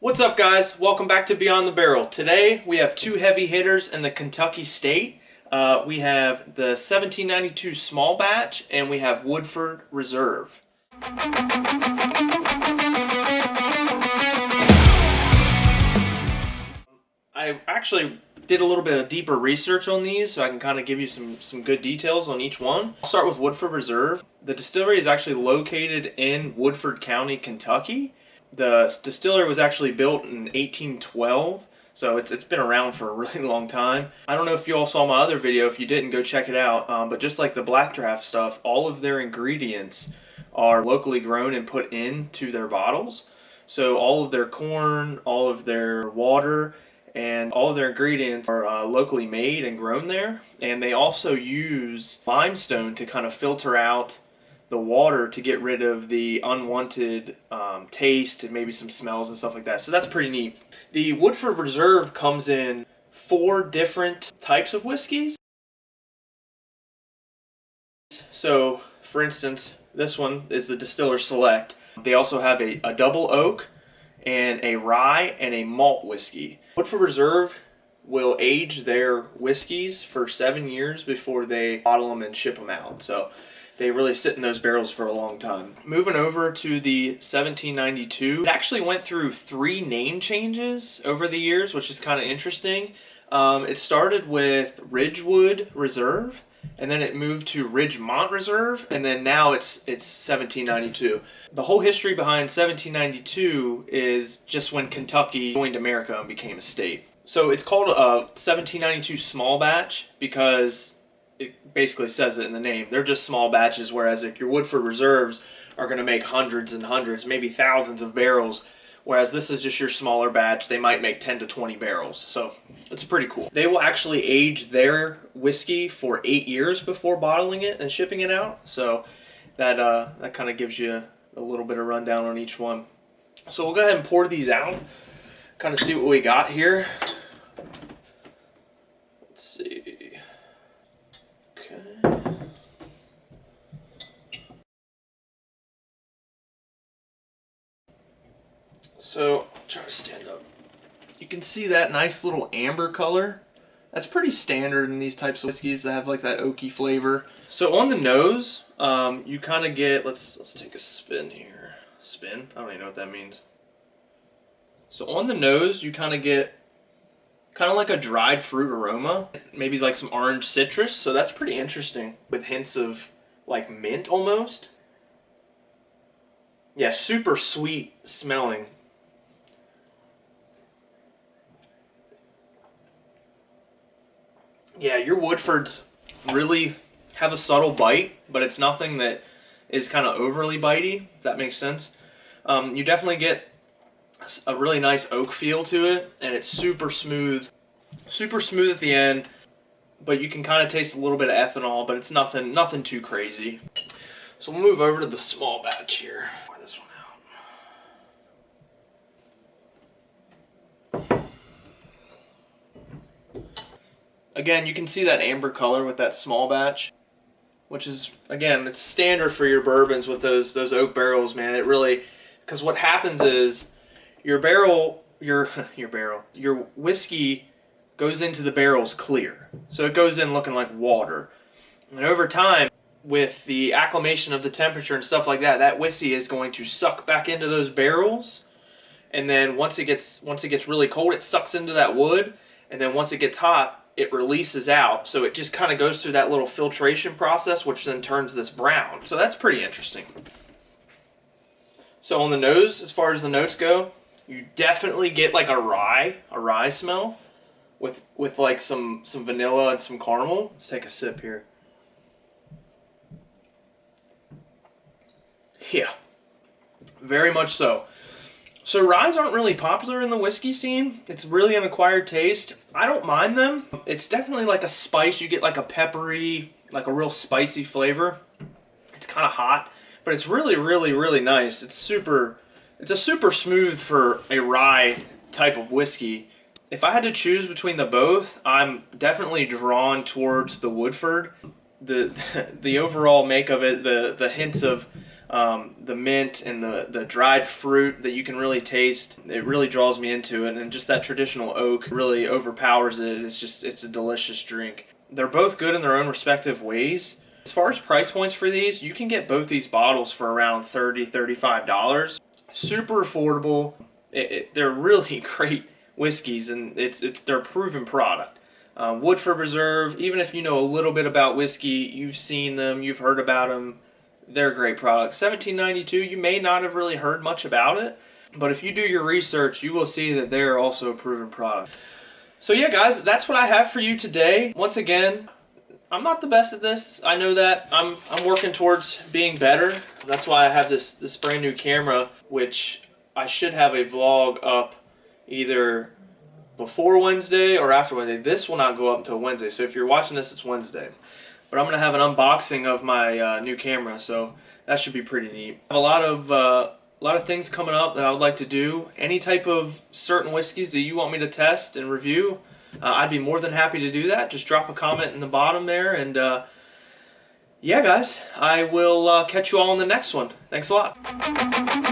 What's up, guys? Welcome back to Beyond the Barrel. Today we have two heavy hitters in the Kentucky state. We have the 1792 small batch and we have Woodford Reserve. I actually did a little bit of deeper research on these so I can kind of give you some good details on each one. I'll start with Woodford Reserve. The distillery is actually located in Woodford County, Kentucky. The distillery was actually built in 1812, so it's been around for a really long time. I don't know if you all saw my other video. If you didn't, go check it out. But just like the black draft stuff, all of their ingredients are locally grown and put into their bottles. So all of their corn, all of their water, and all of their ingredients are locally made and grown there. And they also use limestone to kind of filter out the water to get rid of the unwanted taste and maybe some smells and stuff like that. So that's pretty neat. The Woodford Reserve comes in 4 different types of whiskeys. So, for instance, this one is the Distiller Select. They also have a double oak and a rye and a malt whiskey. Woodford Reserve will age their whiskeys for 7 years before they bottle them and ship them out. So they really sit in those barrels for a long time. Moving over to the 1792, it actually went through 3 name changes over the years, which is kind of interesting. It started with Ridgewood Reserve, and then it moved to Ridgemont Reserve, and then now it's 1792. The whole history behind 1792 is just when Kentucky joined America and became a state. So it's called a 1792 small batch because it basically says it in the name. They're just small batches, whereas if your Woodford Reserves are going to make hundreds and hundreds, maybe thousands of barrels, whereas this is just your smaller batch. They might make 10 to 20 barrels. So it's pretty cool. They will actually age their whiskey for 8 years before bottling it and shipping it out. So that kind of gives you a little bit of rundown on each one. So we'll go ahead and pour these out, kind of see what we got here. Let's see. So, I'll try to stand up. You can see that nice little amber color. That's pretty standard in these types of whiskeys that have like that oaky flavor. So on the nose, you kind of get, let's take a spin here. Spin? I don't even know what that means. So on the nose, you kind of get kind of like a dried fruit aroma. Maybe like some orange citrus. So that's pretty interesting with hints of like mint almost. Yeah, super sweet smelling. Yeah, your Woodfords really have a subtle bite, but it's nothing that is kind of overly bitey, if that makes sense. You definitely get a really nice oak feel to it, and it's super smooth at the end, but you can kind of taste a little bit of ethanol, but it's nothing too crazy. So we'll move over to the small batch here. Pour this one out. Again, you can see that amber color with that small batch, which is, again, it's standard for your bourbons with those oak barrels, man. It really, because what happens is your whiskey goes into the barrels clear. So it goes in looking like water. And over time, with the acclimation of the temperature and stuff like that, that whiskey is going to suck back into those barrels. And then once it gets really cold, it sucks into that wood. And then once it gets hot, it releases out. So it just kind of goes through that little filtration process, which then turns this brown. So that's pretty interesting. So on the nose, as far as the notes go, you definitely get like a rye smell with like some vanilla and some caramel. Let's take a sip here. Yeah, very much so. So ryes aren't really popular in the whiskey scene. It's really an acquired taste. I don't mind them. It's definitely like a spice. You get like a peppery, like a real spicy flavor. It's kind of hot, but it's really, really, really nice. It's a super smooth for a rye type of whiskey. If I had to choose between the both, I'm definitely drawn towards the Woodford. The overall make of it, the hints of The mint and the dried fruit that you can really taste, it really draws me into it. And just that traditional oak really overpowers it. It's a delicious drink. They're both good in their own respective ways. As far as price points for these, you can get both these bottles for around $30-$35. Super affordable. They're really great whiskeys, and they're a proven product. Woodford Reserve, even if you know a little bit about whiskey, you've seen them, you've heard about them, they're a great product. 1792, you may not have really heard much about it, but if you do your research, you will see that they're also a proven product. So yeah, guys, that's what I have for you today. Once again, I'm not the best at this. I know that. I'm working towards being better. That's why I have this brand new camera, which I should have a vlog up either before Wednesday or after Wednesday. This will not go up until Wednesday, so if you're watching this, it's Wednesday. But I'm going to have an unboxing of my new camera, so that should be pretty neat. I have a lot of things coming up that I would like to do. Any type of certain whiskeys that you want me to test and review, I'd be more than happy to do that. Just drop a comment in the bottom there, and yeah, guys, I will catch you all in the next one. Thanks a lot.